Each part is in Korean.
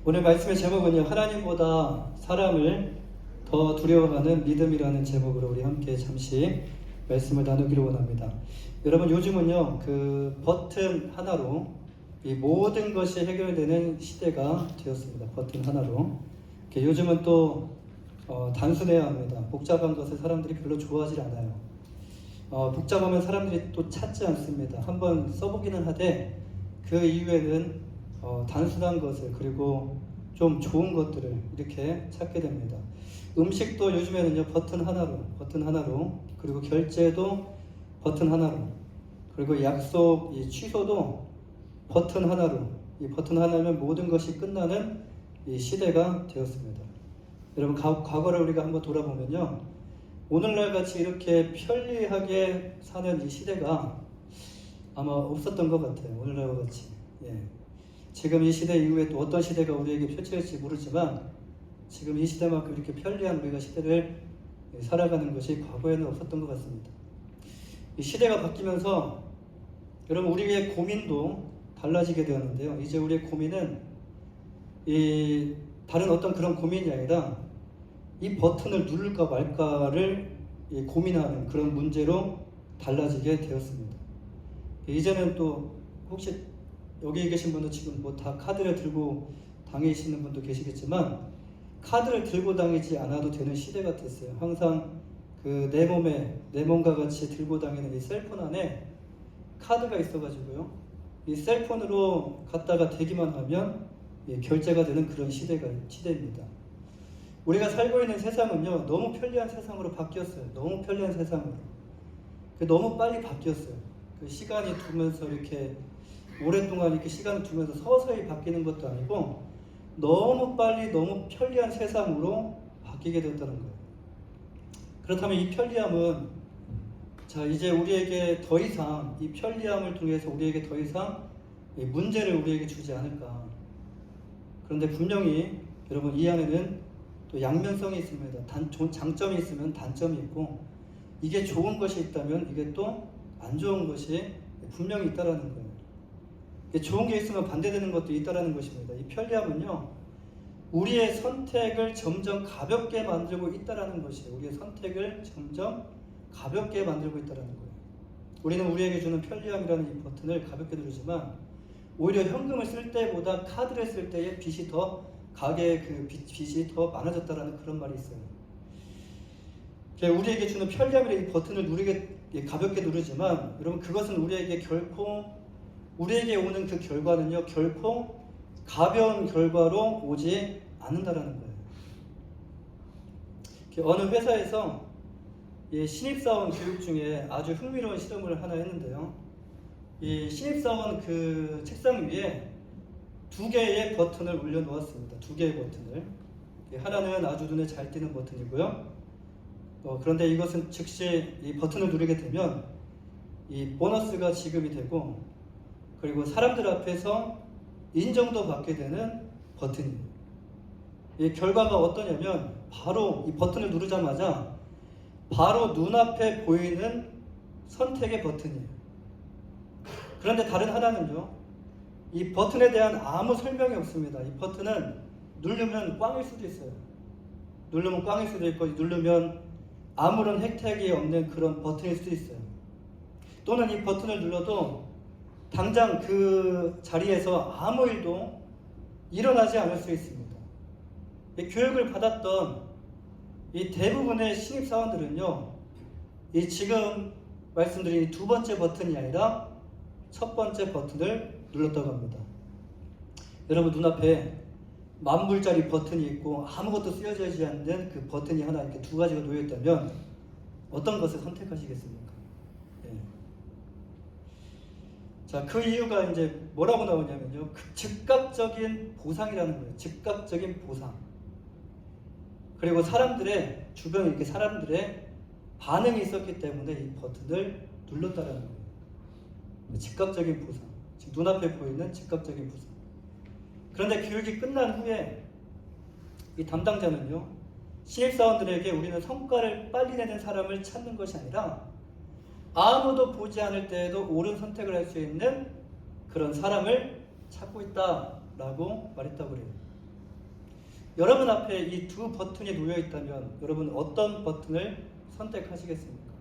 오늘 말씀의 제목은요, 하나님보다 사람을 더 두려워하는 믿음이라는 제목으로 우리 함께 잠시 말씀을 나누기로 원합니다. 여러분, 요즘은요, 그 버튼 하나로 이 모든 것이 해결되는 시대가 되었습니다. 버튼 하나로. 요즘은 또 단순해야 합니다. 복잡한 것을 사람들이 별로 좋아하지 않아요. 복잡하면 사람들이 또 찾지 않습니다. 한번 써보기는 하되 그 이후에는 단순한 것을, 그리고 좀 좋은 것들을 이렇게 찾게 됩니다. 음식도 요즘에는요, 버튼 하나로, 그리고 결제도 버튼 하나로, 그리고 약속 이 취소도 버튼 하나로, 이 버튼 하나면 모든 것이 끝나는 이 시대가 되었습니다. 여러분, 과거를 우리가 한번 돌아보면요, 오늘날 같이 이렇게 편리하게 사는 이 시대가 아마 없었던 것 같아요. 오늘날과 같이. 지금 이 시대 이후에 또 어떤 시대가 우리에게 펼쳐질지 모르지만, 지금 이 시대만큼 이렇게 편리한 우리가 시대를 살아가는 것이 과거에는 없었던 것 같습니다. 이 시대가 바뀌면서 여러분, 우리의 고민도 달라지게 되었는데요. 이제 우리의 고민은 이 다른 어떤 그런 고민이 아니라 이 버튼을 누를까 말까를 고민하는 그런 문제로 달라지게 되었습니다. 이제는 또 혹시 여기 계신 분도 지금 뭐 다 카드를 들고 다니시는 분도 계시겠지만, 카드를 들고 다니지 않아도 되는 시대가 됐어요. 항상 그 내 몸과 같이 들고 다니는 이 셀폰 안에 카드가 있어가지고요, 이 셀폰으로 갖다가 대기만 하면 결제가 되는 그런 시대입니다. 우리가 살고 있는 세상은요, 너무 편리한 세상으로 바뀌었어요. 너무 편리한 세상으로. 너무 빨리 바뀌었어요. 그 시간이 두면서 이렇게 오랫동안 이렇게 시간을 두면서 서서히 바뀌는 것도 아니고, 너무 빨리 너무 편리한 세상으로 바뀌게 되었다는 거예요. 그렇다면 이 편리함은, 자, 이제 우리에게 더 이상 이 편리함을 통해서 우리에게 더 이상 문제를 우리에게 주지 않을까. 그런데 분명히 여러분, 이 안에는 또 양면성이 있습니다. 장점이 있으면 단점이 있고, 이게 좋은 것이 있다면 이게 또 안 좋은 것이 분명히 있다라는 거예요. 좋은 게 있으면 반대되는 것도 있다라는 것입니다. 이 편리함은요, 우리의 선택을 점점 가볍게 만들고 있다라는 것이에요. 우리의 선택을 점점 가볍게 만들고 있다라는 거예요. 우리는 우리에게 주는 편리함이라는 이 버튼을 가볍게 누르지만, 오히려 현금을 쓸 때보다 카드를 쓸 때의 가게의 그 빚이 더 많아졌다라는 그런 말이 있어요. 우리에게 주는 편리함이라는 이 버튼을 가볍게 누르지만, 여러분, 그것은 우리에게 오는 그 결과는요, 결코 가벼운 결과로 오지 않는다라는 거예요. 어느 회사에서 신입사원 교육 중에 아주 흥미로운 실험을 하나 했는데요. 이 신입사원 그 책상 위에 2개의 버튼을 올려놓았습니다. 2개의 버튼을. 하나는 아주 눈에 잘 띄는 버튼이고요. 그런데 이것은 즉시 이 버튼을 누르게 되면 이 보너스가 지급이 되고, 그리고 사람들 앞에서 인정도 받게 되는 버튼입니다. 이 결과가 어떠냐면, 바로 이 버튼을 누르자마자 바로 눈앞에 보이는 선택의 버튼이에요. 그런데 다른 하나는요, 이 버튼에 대한 아무 설명이 없습니다. 이 버튼은 누르면 꽝일 수도 있어요. 누르면 꽝일 수도 있고, 누르면 아무런 혜택이 없는 그런 버튼일 수도 있어요. 또는 이 버튼을 눌러도 당장 그 자리에서 아무 일도 일어나지 않을 수 있습니다. 이 교육을 받았던 이 대부분의 신입사원들은요, 이 지금 말씀드린 이 2번째 버튼이 아니라 첫 번째 버튼을 눌렀다고 합니다. 여러분, 눈앞에 10,000불짜리 버튼이 있고 아무것도 쓰여지지 않는 그 버튼이 하나 이렇게 2가지가 놓여있다면 어떤 것을 선택하시겠습니까? 자, 그 이유가 이제 뭐라고 나오냐면요, 즉각적인 보상이라는 거예요. 즉각적인 보상. 그리고 주변에 이렇게 사람들의 반응이 있었기 때문에 이 버튼을 눌렀다라는 거예요. 즉각적인 보상. 지금 눈앞에 보이는 즉각적인 보상. 그런데 교육이 끝난 후에 이 담당자는요, 신입사원들에게 우리는 성과를 빨리 내는 사람을 찾는 것이 아니라 아무도 보지 않을 때에도 옳은 선택을 할 수 있는 그런 사람을 찾고 있다라고 말했다고 그래요. 여러분 앞에 이 두 버튼이 놓여 있다면 여러분 어떤 버튼을 선택하시겠습니까?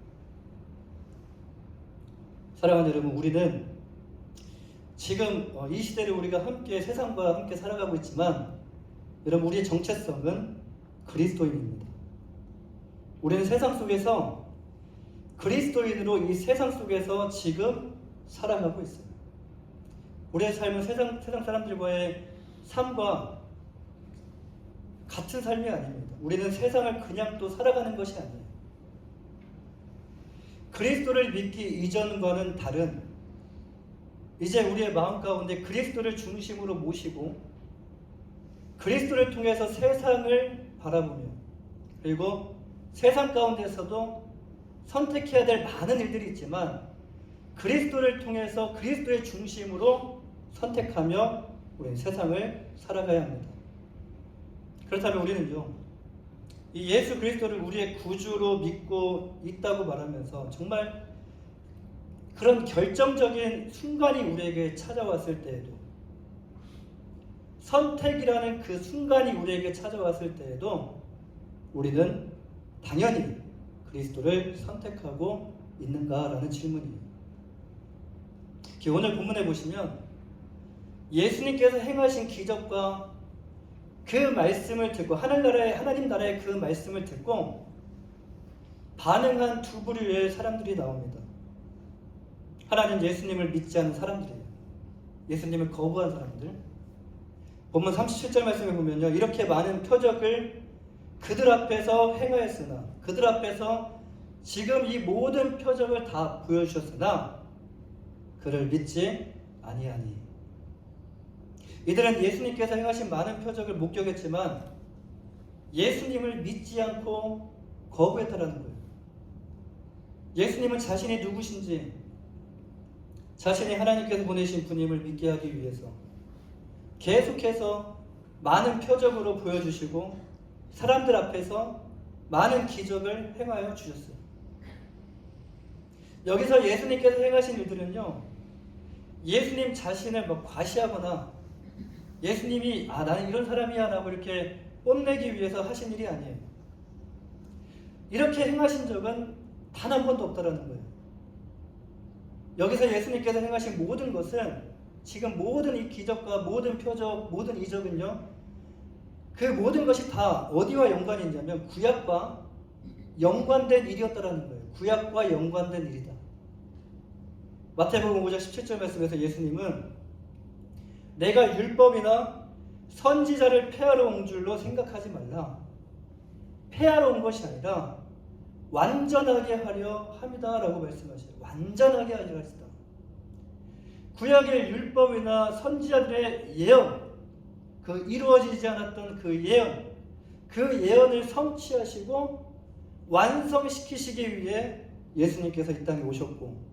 사랑하는 여러분, 우리는 지금 이 시대를 우리가 함께 세상과 함께 살아가고 있지만 여러분, 우리의 정체성은 그리스도인입니다. 우리는 세상 속에서 그리스도인으로 이 세상 속에서 지금 살아가고 있어요. 우리의 삶은 세상 사람들과의 삶과 같은 삶이 아닙니다. 우리는 세상을 그냥 또 살아가는 것이 아니에요. 그리스도를 믿기 이전과는 다른, 이제 우리의 마음 가운데 그리스도를 중심으로 모시고 그리스도를 통해서 세상을 바라보며, 그리고 세상 가운데서도 선택해야 될 많은 일들이 있지만 그리스도를 통해서 그리스도의 중심으로 선택하며 우리는 세상을 살아가야 합니다. 그렇다면 우리는요, 이 예수 그리스도를 우리의 구주로 믿고 있다고 말하면서 정말 그런 결정적인 순간이 우리에게 찾아왔을 때에도, 선택이라는 그 순간이 우리에게 찾아왔을 때에도 우리는 당연히 그리스도를 선택하고 있는가라는 질문이에요. 오늘 본문에 보시면 예수님께서 행하신 기적과 그 말씀을 듣고 하나님 나라의 그 말씀을 듣고 반응한 두 부류의 사람들이 나옵니다. 하나는 예수님을 믿지 않는 사람들이에요. 예수님을 거부한 사람들. 본문 37절 말씀에 보면요, 이렇게 많은 표적을 그들 앞에서 행하였으나, 그들 앞에서 지금 이 모든 표적을 다 보여주셨으나 그를 믿지 아니하니. 이들은 예수님께서 행하신 많은 표적을 목격했지만 예수님을 믿지 않고 거부했다라는 거예요. 예수님은 자신이 누구신지, 자신이 하나님께서 보내신 분임을 믿게 하기 위해서 계속해서 많은 표적으로 보여주시고 사람들 앞에서 많은 기적을 행하여 주셨어요. 여기서 예수님께서 행하신 일들은요, 예수님 자신을 과시하거나 예수님이 나는 이런 사람이야 라고 이렇게 뽐내기 위해서 하신 일이 아니에요. 이렇게 행하신 적은 단 한 번도 없다라는 거예요. 여기서 예수님께서 행하신 모든 것은, 지금 모든 이 기적과 모든 표적, 모든 이적은요, 그 모든 것이 다 어디와 연관이 있냐면 구약과 연관된 일이었다라는 거예요. 구약과 연관된 일이다. 마태복음 5장 17절 말씀에서 예수님은 내가 율법이나 선지자를 폐하러 온 줄로 생각하지 말라. 폐하러 온 것이 아니라 완전하게 하려 함이다 라고 말씀하셔요. 완전하게 하려 하시다. 구약의 율법이나 선지자들의 예언, 그 이루어지지 않았던 그 예언을 성취하시고 완성시키시기 위해 예수님께서 이 땅에 오셨고,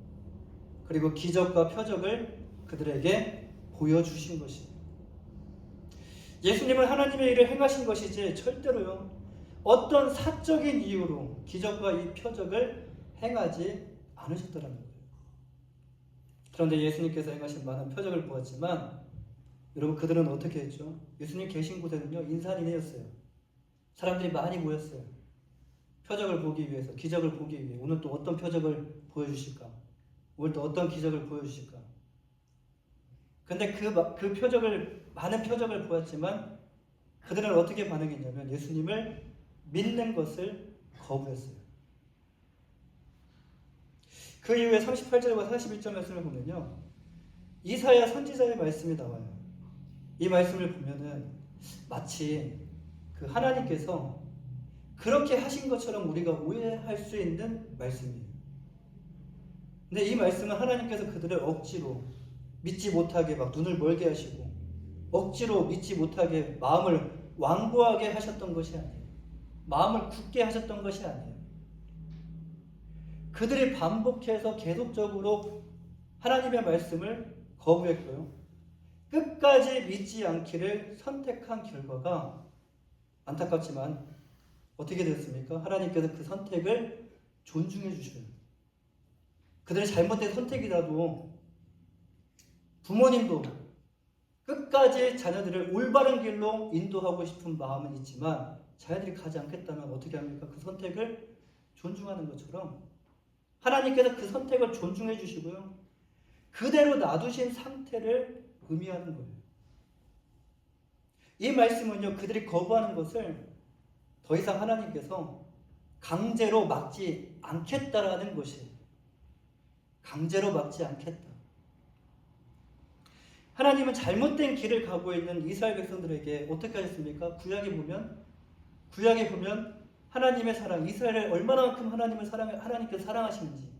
그리고 기적과 표적을 그들에게 보여주신 것이에요. 예수님은 하나님의 일을 행하신 것이지 절대로요, 어떤 사적인 이유로 기적과 이 표적을 행하지 않으셨더라는 거예요. 그런데 예수님께서 행하신 많은 표적을 보았지만 여러분, 그들은 어떻게 했죠? 예수님 계신 곳에는요, 인산인해였어요. 사람들이 많이 모였어요. 표적을 보기 위해서, 기적을 보기 위해. 오늘 또 어떤 표적을 보여주실까? 오늘 또 어떤 기적을 보여주실까? 근데 그 표적을, 많은 표적을 보았지만 그들은 어떻게 반응했냐면 예수님을 믿는 것을 거부했어요. 그 이후에 38절과 41절 말씀을 보면요, 이사야 선지자의 말씀이 나와요. 이 말씀을 보면은 마치 그 하나님께서 그렇게 하신 것처럼 우리가 오해할 수 있는 말씀이에요. 근데 이 말씀은 하나님께서 그들을 억지로 믿지 못하게 막 눈을 멀게 하시고 억지로 믿지 못하게 마음을 완고하게 하셨던 것이 아니에요. 마음을 굳게 하셨던 것이 아니에요. 그들이 반복해서 계속적으로 하나님의 말씀을 거부했고요, 끝까지 믿지 않기를 선택한 결과가 안타깝지만 어떻게 됐습니까? 하나님께서 그 선택을 존중해 주셔요. 그들의 잘못된 선택이라도 부모님도 끝까지 자녀들을 올바른 길로 인도하고 싶은 마음은 있지만 자녀들이 가지 않겠다면 어떻게 합니까? 그 선택을 존중하는 것처럼 하나님께서 그 선택을 존중해 주시고요. 그대로 놔두신 상태를 의미하는 거예요. 이 말씀은요, 그들이 거부하는 것을 더 이상 하나님께서 강제로 막지 않겠다라는 것이, 강제로 막지 않겠다. 하나님은 잘못된 길을 가고 있는 이스라엘 백성들에게 어떻게 하셨습니까? 구약에 보면 하나님의 사랑, 이스라엘을 얼마나만큼 하나님께서 사랑하시는지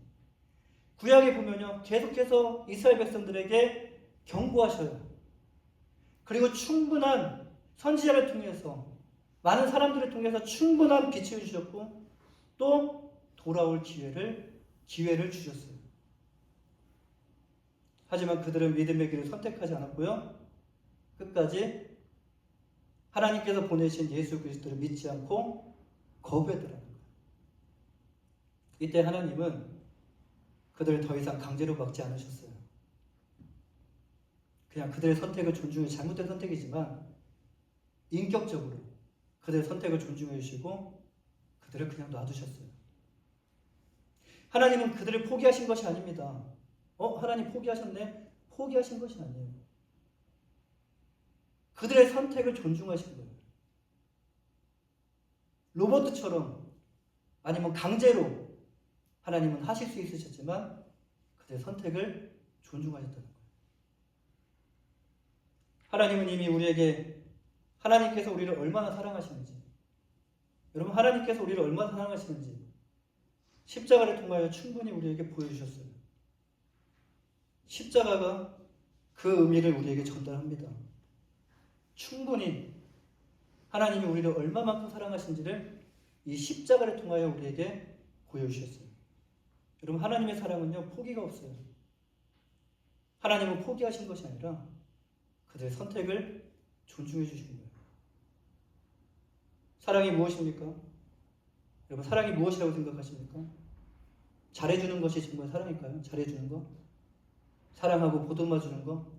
구약에 보면요, 계속해서 이스라엘 백성들에게 경고하셔요. 그리고 충분한 선지자를 통해서 많은 사람들을 통해서 충분한 빛을 주셨고 또 돌아올 기회를 주셨어요. 하지만 그들은 믿음의 길을 선택하지 않았고요. 끝까지 하나님께서 보내신 예수 그리스도를 믿지 않고 거부했더라는 거예요. 이때 하나님은 그들을 더 이상 강제로 막지 않으셨어요. 그냥 그들의 선택을 존중해, 잘못된 선택이지만 인격적으로 그들의 선택을 존중해 주시고 그들을 그냥 놔두셨어요. 하나님은 그들을 포기하신 것이 아닙니다. 하나님 포기하셨네? 포기하신 것이 아니에요. 그들의 선택을 존중하신 거예요. 로봇처럼 아니면 강제로 하나님은 하실 수 있으셨지만 그들의 선택을 존중하셨다는 거예요. 하나님은 이미 하나님께서 우리를 얼마나 사랑하시는지, 여러분 하나님께서 우리를 얼마나 사랑하시는지 십자가를 통하여 충분히 우리에게 보여주셨어요. 십자가가 그 의미를 우리에게 전달합니다. 충분히 하나님이 우리를 얼마만큼 사랑하신지를 이 십자가를 통하여 우리에게 보여주셨어요. 여러분 하나님의 사랑은요, 포기가 없어요. 하나님은 포기하신 것이 아니라 그들의 선택을 존중해 주신 거예요. 사랑이 무엇입니까? 여러분 사랑이 무엇이라고 생각하십니까? 잘해주는 것이 정말 사랑일까요? 잘해주는 거? 사랑하고 보듬어주는 거?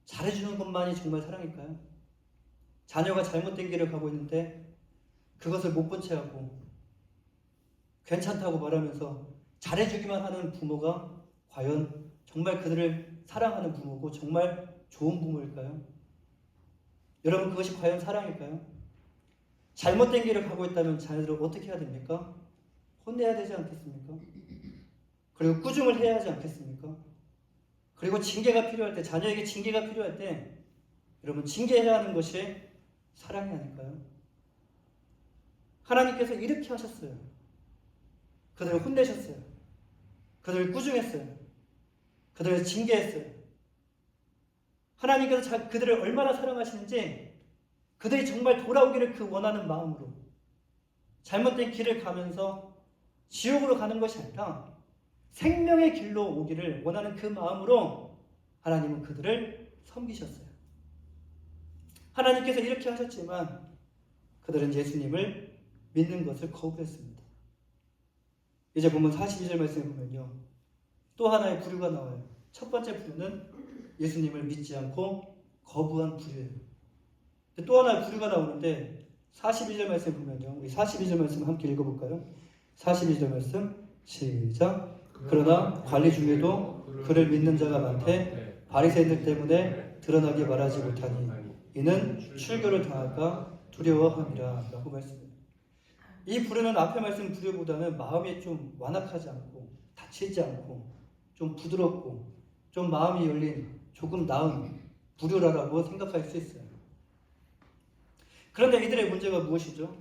잘해주는 것만이 정말 사랑일까요? 자녀가 잘못된 길을 가고 있는데 그것을 못 본 채하고 괜찮다고 말하면서 잘해주기만 하는 부모가 과연 정말 그들을 사랑하는 부모고 정말 좋은 부모일까요? 여러분 그것이 과연 사랑일까요? 잘못된 길을 가고 있다면 자녀들을 어떻게 해야 됩니까? 혼내야 되지 않겠습니까? 그리고 꾸중을 해야 하지 않겠습니까? 그리고 징계가 필요할 때, 자녀에게 징계가 필요할 때 여러분 징계해야 하는 것이 사랑이 아닐까요? 하나님께서 이렇게 하셨어요. 그들을 혼내셨어요. 그들을 꾸중했어요. 그들을 징계했어요. 하나님께서 그들을 얼마나 사랑하시는지 그들이 정말 돌아오기를 그 원하는 마음으로 잘못된 길을 가면서 지옥으로 가는 것이 아니라 생명의 길로 오기를 원하는 그 마음으로 하나님은 그들을 섬기셨어요. 하나님께서 이렇게 하셨지만 그들은 예수님을 믿는 것을 거부했습니다. 이제 보면 42절 말씀을 보면요, 또 하나의 부류가 나와요. 첫 번째 부류는 예수님을 믿지 않고 거부한 부류예요. 또 하나의 부류가 나오는데 42절 말씀 보면요, 우리 42절 말씀 함께 읽어볼까요? 42절 말씀 시작. 그러나 관리 중에도 그를 믿는 자가 많되 바리새인들 때문에 드러나게 말하지 못하니 이는 출교를 당할까 두려워함이라 라고 말씀합니다. 이 부류는 앞에 말씀 부류보다는 마음이 좀 완악하지 않고 다치지 않고 좀 부드럽고 좀 마음이 열린 조금 나은 부류라고 생각할 수 있어요. 그런데 이들의 문제가 무엇이죠?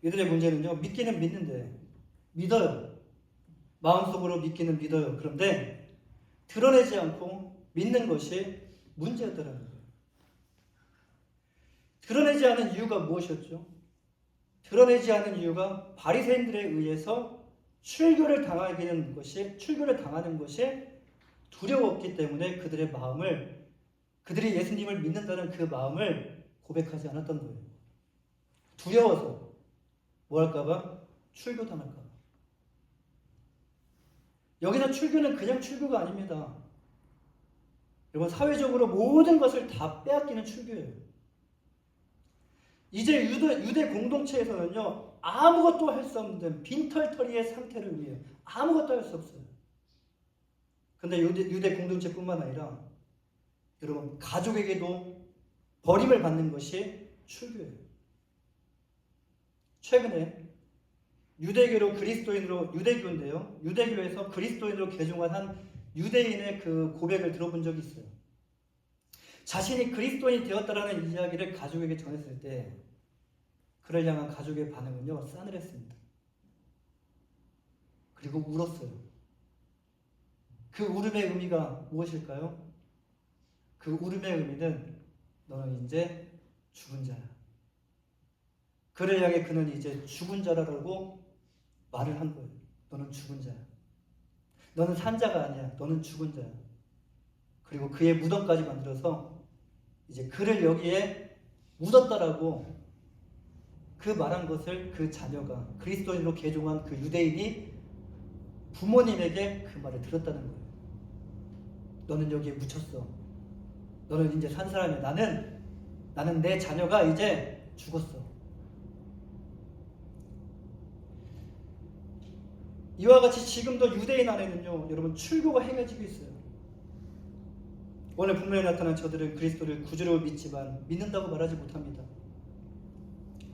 이들의 문제는요, 믿기는 믿는데, 믿어요. 마음속으로 믿기는 믿어요. 그런데 드러내지 않고 믿는 것이 문제였다는 거예요. 드러내지 않은 이유가 무엇이었죠? 드러내지 않은 이유가 바리새인들에 의해서 출교를 당하는 것이 두려웠기 때문에 그들이 예수님을 믿는다는 그 마음을 고백하지 않았던 거예요. 두려워서 뭐 할까봐? 출교당할까봐. 여기서 출교는 그냥 출교가 아닙니다. 여러분, 사회적으로 모든 것을 다 빼앗기는 출교예요. 이제 유대 공동체에서는요, 아무것도 할 수 없는 빈털터리의 상태를 의미해요. 아무것도 할 수 없어요. 근데 유대 공동체뿐만 아니라 여러분, 가족에게도 버림을 받는 것이 출교예요. 최근에 유대교인데요. 유대교에서 그리스도인으로 개종한 한 유대인의 그 고백을 들어본 적이 있어요. 자신이 그리스도인이 되었다라는 이야기를 가족에게 전했을 때 그를 향한 가족의 반응은요, 싸늘했습니다. 그리고 울었어요. 그 울음의 의미가 무엇일까요? 그 울음의 의미는 너는 이제 죽은 자야. 그를 향해 그는 이제 죽은 자라고 말을 한 거예요. 너는 죽은 자야. 너는 산 자가 아니야. 너는 죽은 자야. 그리고 그의 무덤까지 만들어서 이제 그를 여기에 묻었다라고 그 말한 것을 그 자녀가 그리스도인으로 개종한 그 유대인이 부모님에게 그 말을 들었다는 거예요. 너는 여기에 묻혔어. 너는 이제 산 사람이야. 나는 내 자녀가 이제 죽었어. 이와 같이 지금도 유대인 안에는요, 여러분, 출교가 행해지고 있어요. 오늘 본문에 나타난 저들은 그리스도를 구주로 믿지만 믿는다고 말하지 못합니다.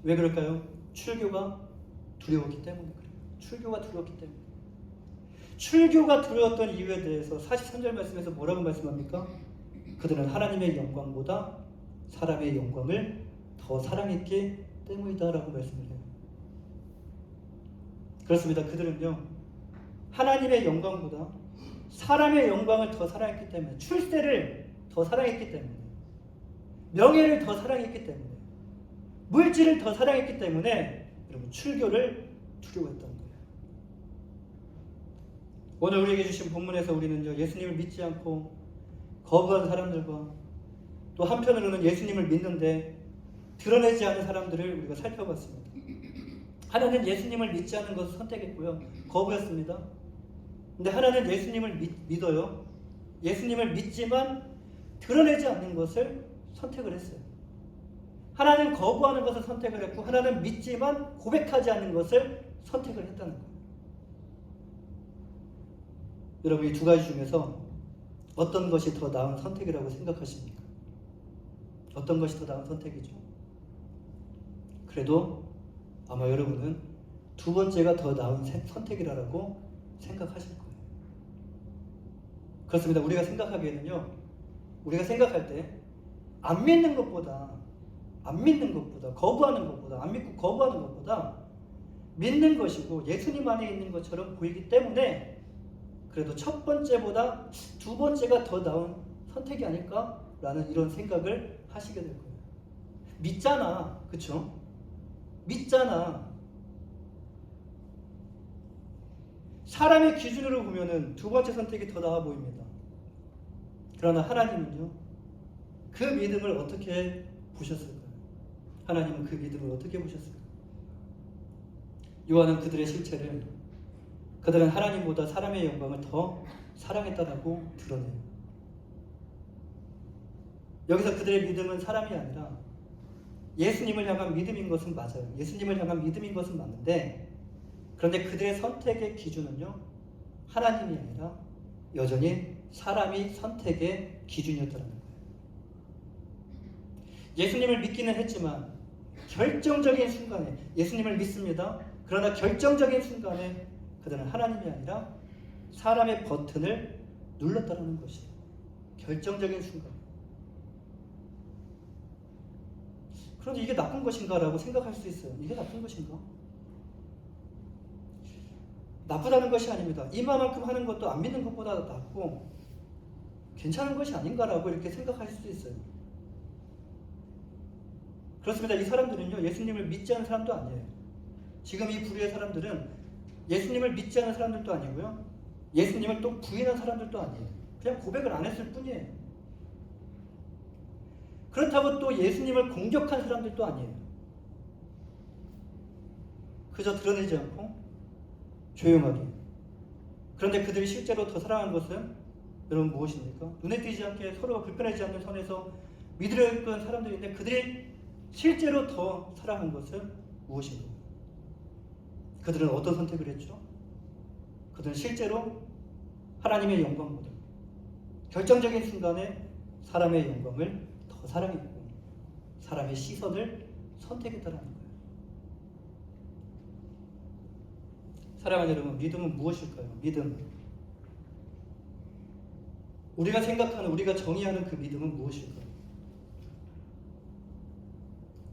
왜 그럴까요? 출교가 두려웠기 때문에 그래요. 출교가 두려웠기 때문에. 출교가 두려웠던 이유에 대해서 43절 말씀에서 뭐라고 말씀합니까? 그들은 하나님의 영광보다 사람의 영광을 더 사랑했기 때문이다 라고 말씀을 해요. 그렇습니다. 그들은요, 하나님의 영광보다 사람의 영광을 더 사랑했기 때문에, 출세를 더 사랑했기 때문에, 명예를 더 사랑했기 때문에, 물질을 더 사랑했기 때문에 여러분, 출교를 두려워했던 거예요. 오늘 우리에게 주신 본문에서 우리는요, 예수님을 믿지 않고 거부한 사람들과 또 한편으로는 예수님을 믿는데 드러내지 않은 사람들을 우리가 살펴봤습니다. 하나는 예수님을 믿지 않는 것을 선택했고요, 거부했습니다. 근데 하나는 예수님을 믿어요. 예수님을 믿지만 드러내지 않는 것을 선택을 했어요. 하나는 거부하는 것을 선택을 했고, 하나는 믿지만 고백하지 않는 것을 선택을 했다는 거예요. 여러분, 이 두 가지 중에서 어떤 것이 더 나은 선택이라고 생각하십니까? 어떤 것이 더 나은 선택이죠? 그래도 아마 여러분은 두 번째가 더 나은 선택이라고 생각하실 거예요. 그렇습니다. 우리가 생각하기에는요, 우리가 생각할 때 안 믿는 것보다, 거부하는 것보다, 안 믿고 거부하는 것보다 믿는 것이고 예수님 안에 있는 것처럼 보이기 때문에 그래도 첫 번째보다 두 번째가 더 나은 선택이 아닐까라는 이런 생각을 하시게 될 거예요. 믿잖아. 그쵸? 믿잖아. 사람의 기준으로 보면은 두 번째 선택이 더 나아 보입니다. 그러나 하나님은요, 그 믿음을 어떻게 보셨을까요? 하나님은 그 믿음을 어떻게 보셨을까요? 요한은 그들의 실체를, 그들은 하나님보다 사람의 영광을 더 사랑했다라고 드러내요. 여기서 그들의 믿음은 사람이 아니라 예수님을 향한 믿음인 것은 맞아요. 예수님을 향한 믿음인 것은 맞는데, 그런데 그들의 선택의 기준은요, 하나님이 아니라 여전히 사람이 선택의 기준이었다는 거예요. 예수님을 믿기는 했지만 결정적인 순간에 예수님을 믿습니다. 그러나 결정적인 순간에 그들은 하나님이 아니라 사람의 버튼을 눌렀다는 것이에요. 결정적인 순간. 그런데 이게 나쁜 것인가 라고 생각할 수 있어요. 이게 나쁜 것인가? 나쁘다는 것이 아닙니다. 이만큼 하는 것도 안 믿는 것보다 낫고 괜찮은 것이 아닌가라고 이렇게 생각할 수도 있어요. 그렇습니다. 이 사람들은요, 예수님을 믿지 않는 사람도 아니에요. 지금 이 부류의 사람들은 예수님을 믿지 않는 사람들도 아니고요, 예수님을 또 부인한 사람들도 아니에요. 그냥 고백을 안 했을 뿐이에요. 그렇다고 또 예수님을 공격한 사람들도 아니에요. 그저 드러내지 않고 조용하게. 그런데 그들이 실제로 더 사랑한 것은 여러분 무엇입니까? 눈에 띄지 않게 서로가 불편하지 않는 선에서 믿으려던 사람들인데 그들이 실제로 더 사랑한 것은 무엇인가? 그들은 어떤 선택을 했죠? 그들은 실제로 하나님의 영광보다 결정적인 순간에 사람의 영광을 더 사랑했고 사람의 시선을 선택했다는 거예요. 사랑하는 여러분, 믿음은 무엇일까요? 믿음. 우리가 생각하는, 우리가 정의하는 그 믿음은 무엇일까요?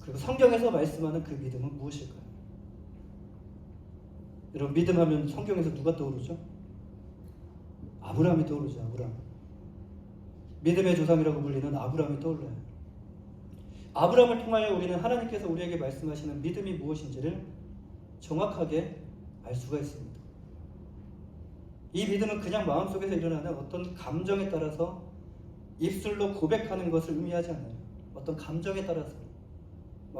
그리고 성경에서 말씀하는 그 믿음은 무엇일까요? 여러분, 믿음하면 성경에서 누가 떠오르죠? 아브라함이 떠오르죠. 아브라함. 믿음의 조상이라고 불리는 아브라함이 떠올라요. 아브라함을 통하여 우리는 하나님께서 우리에게 말씀하시는 믿음이 무엇인지를 정확하게 알 수가 있습니다. 이 믿음은 그냥 마음속에서 일어나는 어떤 감정에 따라서 입술로 고백하는 것을 의미하지 않아요. 어떤 감정에 따라서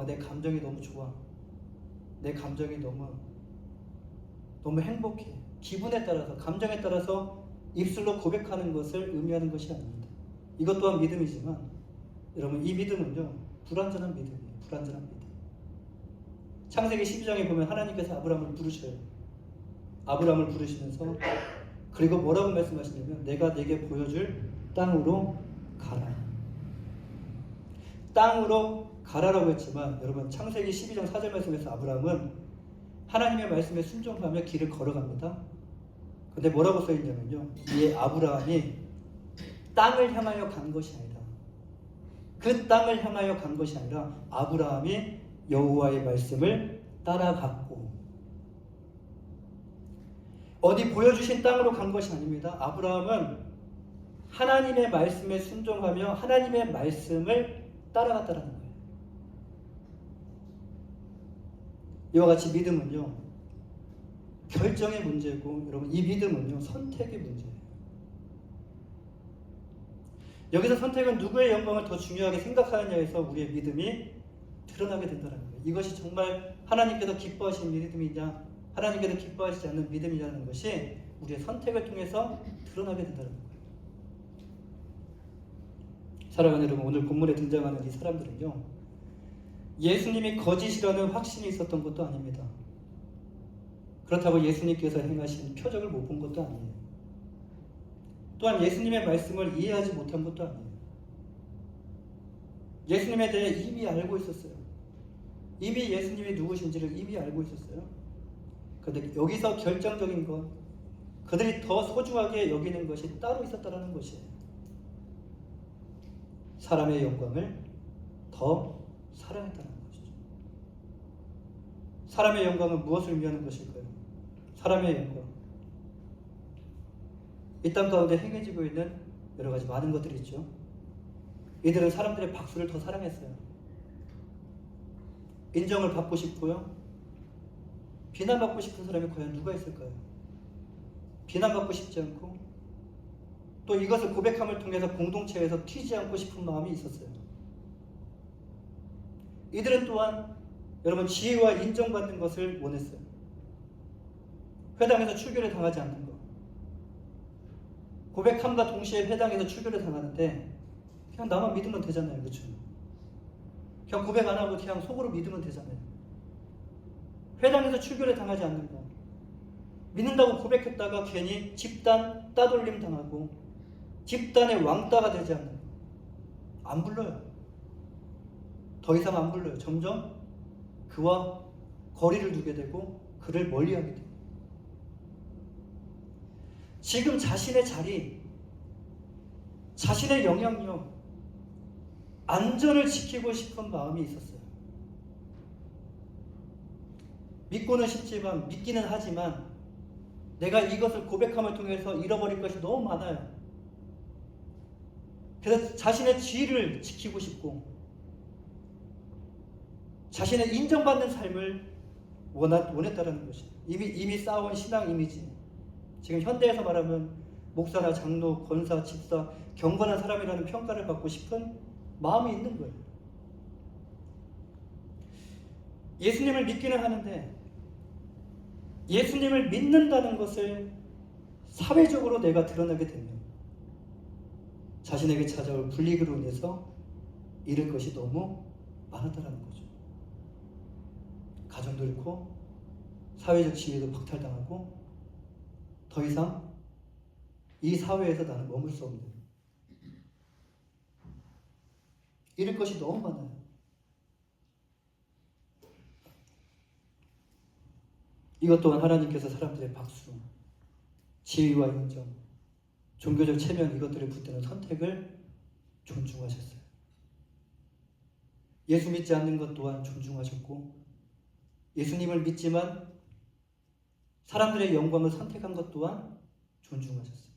내 감정이 너무 좋아, 내 감정이 너무 행복해, 기분에 따라서, 감정에 따라서 입술로 고백하는 것을 의미하는 것이 아닙니다. 이것 또한 믿음이지만 여러분, 이 믿음은요 불완전한 믿음이에요. 불완전한 믿음. 창세기 12장에 보면 하나님께서 아브라함을 부르셔요. 아브라함을 부르시면서 그리고 뭐라고 말씀하시냐면 내가 네게 보여줄 땅으로 가라. 땅으로 가라라고 했지만 여러분, 창세기 12장 4절 말씀에서 아브라함은 하나님의 말씀에 순종하며 길을 걸어갑니다. 근데 뭐라고 써있냐면요, 이 아브라함이 땅을 향하여 간 것이 아니라, 그 땅을 향하여 간 것이 아니라 아브라함이 여호와의 말씀을 따라갔고, 어디 보여주신 땅으로 간 것이 아닙니다. 아브라함은 하나님의 말씀에 순종하며 하나님의 말씀을 따라갔다는 거예요. 이와 같이 믿음은요 결정의 문제고, 여러분, 이 믿음은요 선택의 문제예요. 여기서 선택은 누구의 영광을 더 중요하게 생각하느냐에서 우리의 믿음이 드러나게 된다는 거예요. 이것이 정말 하나님께서 기뻐하시는 믿음이냐, 하나님께서 기뻐하시지 않는 믿음이라는 것이 우리의 선택을 통해서 드러나게 된다는 거예요. 사랑하는 여러분, 오늘 본문에 등장하는 이 사람들은요 예수님이 거짓이라는 확신이 있었던 것도 아닙니다. 그렇다고 예수님께서 행하신 표적을 못 본 것도 아니에요. 또한 예수님의 말씀을 이해하지 못한 것도 아니에요. 예수님에 대해 이미 알고 있었어요. 이미 예수님이 누구신지를 이미 알고 있었어요. 그런데 여기서 결정적인 것, 그들이 더 소중하게 여기는 것이 따로 있었다는 것이에요. 사람의 영광을 더 사랑했다는 것이죠. 사람의 영광은 무엇을 의미하는 것일까요? 사람의 영광, 이 땅 가운데 행해지고 있는 여러 가지 많은 것들이 있죠. 이들은 사람들의 박수를 더 사랑했어요. 인정을 받고 싶고요, 비난받고 싶은 사람이 과연 누가 있을까요? 비난받고 싶지 않고 또 이것을 고백함을 통해서 공동체에서 튀지 않고 싶은 마음이 있었어요. 이들은 또한 여러분 지혜와 인정받는 것을 원했어요. 회당에서 출교를 당하지 않는 것, 고백함과 동시에 회당에서 출교를 당하는데 그냥 나만 믿으면 되잖아요. 그렇죠? 그냥 고백 안 하고 그냥 속으로 믿으면 되잖아요. 회당에서 출교를 당하지 않는 것, 믿는다고 고백했다가 괜히 집단 따돌림 당하고 집단의 왕따가 되지 않는 것, 안 불러요. 더 이상 안 불러요. 점점 그와 거리를 두게 되고 그를 멀리하게 돼요. 지금 자신의 자리, 자신의 영향력, 안전을 지키고 싶은 마음이 있었어요. 믿고는 싶지만, 믿기는 하지만 내가 이것을 고백함을 통해서 잃어버릴 것이 너무 많아요. 그래서 자신의 지위를 지키고 싶고 자신의 인정받는 삶을 원했다는 것이에요. 이미 쌓아온 신앙 이미지, 지금 현대에서 말하면 목사나 장로, 권사, 집사, 경건한 사람이라는 평가를 받고 싶은 마음이 있는 거예요. 예수님을 믿기는 하는데 예수님을 믿는다는 것을 사회적으로 내가 드러나게 되면, 자신에게 찾아올 불이익으로 인해서 잃을 것이 너무 많았다는 거죠. 가정도 잃고 사회적 지위도 박탈당하고 더 이상 이 사회에서 나는 머물 수 없는, 잃을 것이 너무 많아요. 이것 또한 하나님께서 사람들의 박수, 지위와 인정, 종교적 체면, 이것들을 붙드는 선택을 존중하셨어요. 예수 믿지 않는 것 또한 존중하셨고, 예수님을 믿지만 사람들의 영광을 선택한 것 또한 존중하셨어요.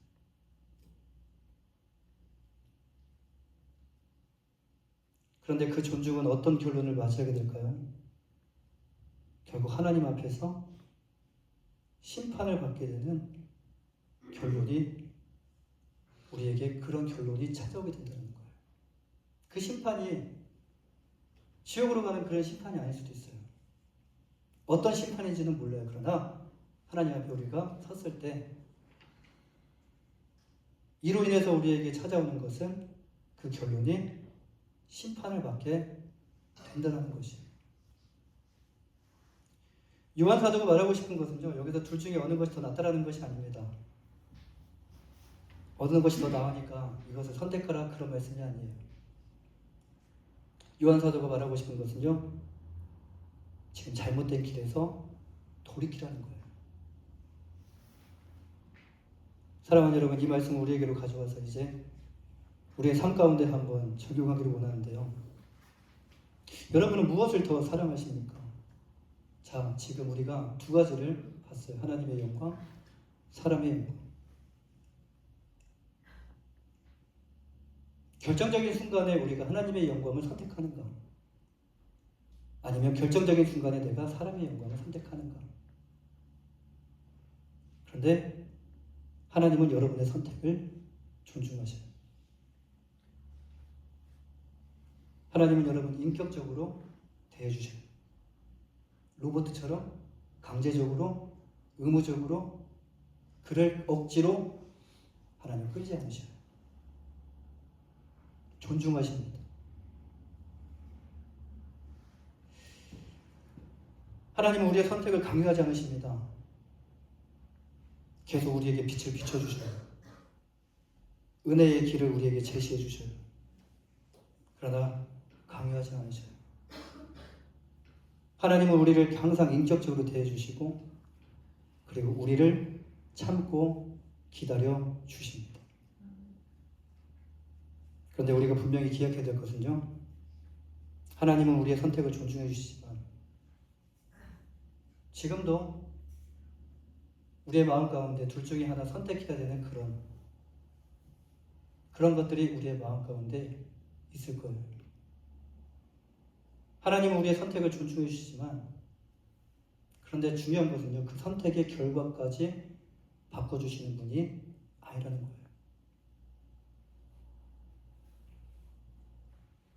그런데 그 존중은 어떤 결론을 맞이하게 될까요? 결국 하나님 앞에서 심판을 받게 되는 결론이, 우리에게 그런 결론이 찾아오게 된다는 거예요. 그 심판이 지옥으로 가는 그런 심판이 아닐 수도 있어요. 어떤 심판인지는 몰라요. 그러나 하나님 앞에 우리가 섰을 때 이로 인해서 우리에게 찾아오는 것은 그 결론이 심판을 받게 된다는 것이에요. 요한 사도가 말하고 싶은 것은요, 여기서 둘 중에 어느 것이 더 낫다라는 것이 아닙니다. 어느 것이 더 나으니까 이것을 선택하라, 그런 말씀이 아니에요. 요한 사도가 말하고 싶은 것은요, 지금 잘못된 길에서 돌이키라는 거예요. 사랑하는 여러분, 이 말씀을 우리에게로 가져와서 이제 우리의 삶 가운데 한번 적용하기를 원하는데요. 여러분은 무엇을 더 사랑하십니까? 자, 지금 우리가 두 가지를 봤어요. 하나님의 영광, 사람의 영광. 결정적인 순간에 우리가 하나님의 영광을 선택하는가? 아니면 결정적인 순간에 내가 사람의 영광을 선택하는가? 그런데 하나님은 여러분의 선택을 존중하셔요. 하나님은 여러분 인격적으로 대해주셔요. 로봇처럼 강제적으로, 의무적으로 그를 억지로 하나님 끌지 않으셔요. 존중하십니다. 하나님은 우리의 선택을 강요하지 않으십니다. 계속 우리에게 빛을 비춰주셔요. 은혜의 길을 우리에게 제시해 주셔요. 그러나 강요하지 않으셔요. 하나님은 우리를 항상 인격적으로 대해주시고, 그리고 우리를 참고 기다려 주십니다. 그런데 우리가 분명히 기억해야 될 것은요, 하나님은 우리의 선택을 존중해 주시지만 지금도 우리의 마음 가운데 둘 중에 하나 선택해야 되는 그런 것들이 우리의 마음 가운데 있을 거예요. 하나님은 우리의 선택을 존중해 주시지만, 그런데 중요한 것은요, 그 선택의 결과까지 바꿔주시는 분이 아니라는 거예요.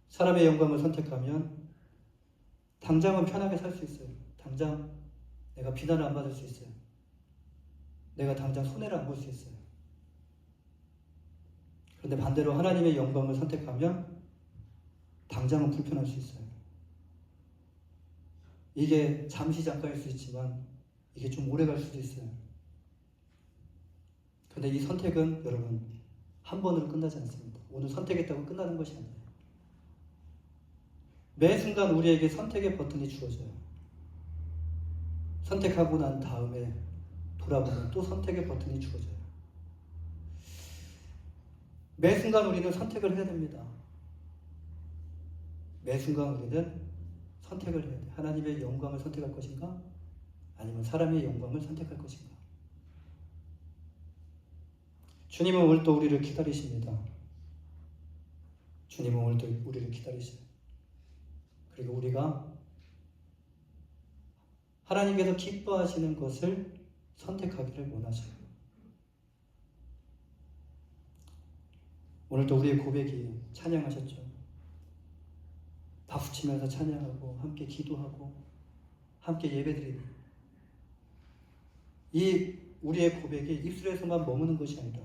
사람의 영광을 선택하면 당장은 편하게 살 수 있어요. 당장 내가 비난을 안 받을 수 있어요. 내가 당장 손해를 안 볼 수 있어요. 그런데 반대로 하나님의 영광을 선택하면 당장은 불편할 수 있어요. 이게 잠시 잠깐일 수 있지만 이게 좀 오래 갈 수도 있어요. 그런데 이 선택은 여러분 한 번으로 끝나지 않습니다. 오늘 선택했다고 끝나는 것이 아니에요. 매 순간 우리에게 선택의 버튼이 주어져요. 선택하고 난 다음에 돌아보면 또 선택의 버튼이 주어져요. 매 순간 우리는 선택을 해야 됩니다. 매 순간 우리는 선택을 해야 돼요. 하나님의 영광을 선택할 것인가? 아니면 사람의 영광을 선택할 것인가? 주님은 오늘도 우리를 기다리십니다. 주님은 오늘도 우리를 기다리셔요. 그리고 우리가 하나님께서 기뻐하시는 것을 선택하기를 원하셔요. 오늘도 우리의 고백이 찬양하셨죠. 박수치면서 찬양하고 함께 기도하고 함께 예배드리는 이 우리의 고백이 입술에서만 머무는 것이 아니라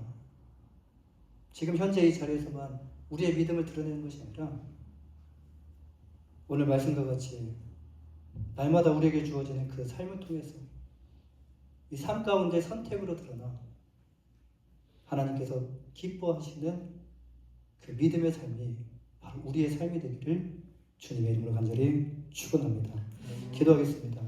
지금 현재 이 자리에서만 우리의 믿음을 드러내는 것이 아니라 오늘 말씀과 같이 날마다 우리에게 주어지는 그 삶을 통해서 이 삶 가운데 선택으로 드러나 하나님께서 기뻐하시는 그 믿음의 삶이 바로 우리의 삶이 되기를 주님의 이름으로 간절히 축원합니다. 기도하겠습니다.